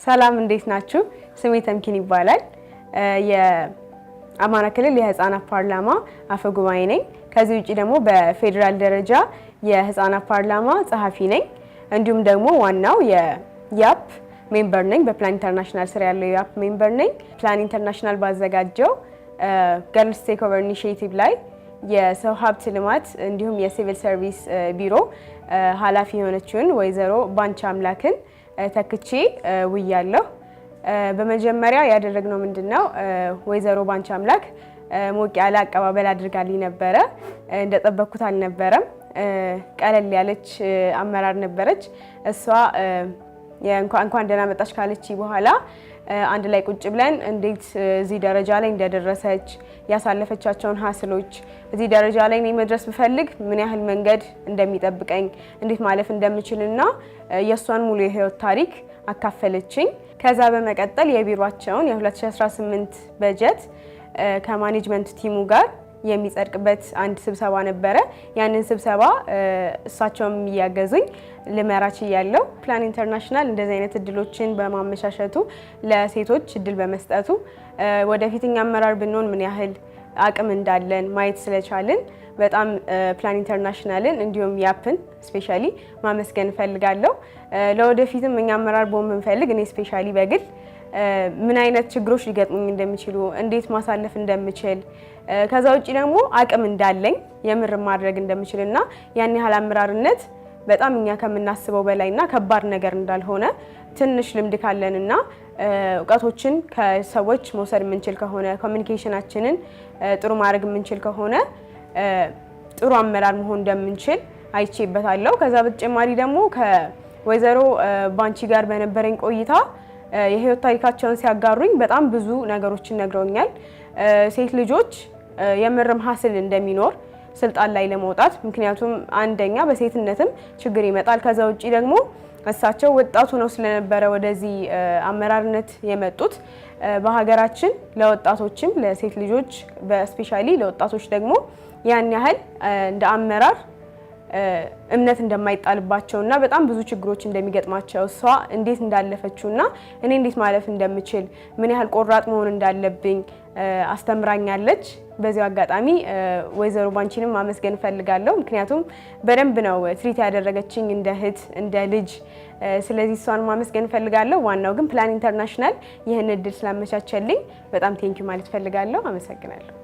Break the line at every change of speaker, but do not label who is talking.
ሰላም እንዴት ናችሁ? ስሜ ተምኪን ይባላል። የአማራ ክልል የህፃናት ፓርላማ አፈ ጉባኤ ነኝ። ከዚህ ውጪ ደግሞ በፌደራል ደረጃ የህፃናት ፓርላማ ጸሐፊ ነኝ። እንዲሁም ደግሞ ዋናው የያፕ ሜምበር ነኝ። በፕላን ኢንተርናሽናል ስር ያለው የያፕ ሜምበር ነኝ። ፕላን ኢንተርናሽናል ባዘጋጀው ገርልስ ቴክ ኦቨር ኢኒሺዬቲቭ ላይ የሰው ሀብት ልማት እንዲሁም የሲቪል ሰርቪስ ቢሮ ኃላፊ የሆነችውን ወይዘሮ ባንቻ አምላክን ተክቼ ውያለሁ። በመጀመሪያ ያደረግነው ምንድነው ወይዘሮ ባንቻ አምላክ ሞቅ ያለ አቀባበል አድርጋልኝ ነበረ። እንደጠበቅኩት አልነበረም። ቀለል ያለች አመራር ነበረች። እሷ እንኳን ደህና መጣች ካለች በኋላ አንድ ላይ ቁጭ ብለን እንዴት እዚህ ደረጃ ላይ እንደደረሰች ያሳለፈቻቸውን ሀስሎች እዚህ ደረጃ ላይ እኔ መድረስ ብፈልግ ምን ያህል መንገድ እንደሚጠብቀኝ እንዴት ማለፍ እንደምችልና የሷን ሙሉ የህይወት ታሪክ አካፈለችኝ። ከዛ በመቀጠል የቢሮአቸውን የ2018 በጀት ከማኔጅመንት ቲሙ ጋር የሚጸድቅበት አንድ ስብሰባ ነበረ። ያንን ስብሰባ እሳቸውም እያገዙኝ ልመራች ያለው ፕላን ኢንተርናሽናል እንደዚህ አይነት እድሎችን በማመቻቸቱ ለሴቶች እድል በመስጠቱ ወደፊትኛ አመራር ብንሆን ምን ያህል አቅም እንዳለን ማየት ስለቻልን በጣም ፕላን ኢንተርናሽናልን እንዲሁም ያፕን ስፔሻሊ ማመስገን ፈልጋለሁ። ለወደፊትም እኛ አመራር ቦም እንፈልግ እኔ ስፔሻሊ በግል ምን አይነት ችግሮች ሊገጥሙኝ እንደሚችሉ እንዴት ማሳለፍ እንደምችል ከዛ ውጪ ደግሞ አቅም እንዳለኝ የምር ማድረግ እንደምችልና ያን ያህል አመራርነት በጣም እኛ ከምናስበው በላይና ከባድ ነገር እንዳልሆነ ትንሽ ልምድ ካለንና እውቀቶችን ከሰዎች መውሰድ የምንችል ከሆነ ኮሚኒኬሽናችንን ጥሩ ማድረግ የምንችል ከሆነ ጥሩ አመራር መሆን እንደምንችል አይቼበታለሁ። ከዛ በተጨማሪ ደግሞ ከወይዘሮ ባንቺ ጋር በነበረኝ ቆይታ የህይወት ታሪካቸውን ሲያጋሩኝ በጣም ብዙ ነገሮችን ነግረውኛል። ሴት ልጆች የምርም ሀስል እንደሚኖር ስልጣን ላይ ለመውጣት ምክንያቱም አንደኛ በሴትነትም ችግር ይመጣል። ከዛ ውጪ ደግሞ እሳቸው ወጣቱ ነው ስለነበረ ወደዚህ አመራርነት የመጡት በሀገራችን ለወጣቶችም ለሴት ልጆች በስፔሻሊ ለወጣቶች ደግሞ ያን ያህል እንደ አመራር እምነት እንደማይጣልባቸውና በጣም ብዙ ችግሮች እንደሚገጥማቸው እሷ እንዴት እንዳለፈችውና እኔ እንዴት ማለፍ እንደምችል ምን ያህል ቆራጥ መሆን እንዳለብኝ አስተምራኛለች። በዚህ አጋጣሚ ወይዘሮ ባንቺንም ማመስገን ፈልጋለሁ። ምክንያቱም በደንብ ነው ትሪት ያደረገችኝ እንደ እህት እንደ ልጅ። ስለዚህ እሷን ማመስገን ፈልጋለሁ። ዋናው ግን ፕላን ኢንተርናሽናል ይህን እድል ስላመቻቸልኝ በጣም ቴንኪው ማለት ፈልጋለሁ። አመሰግናለሁ።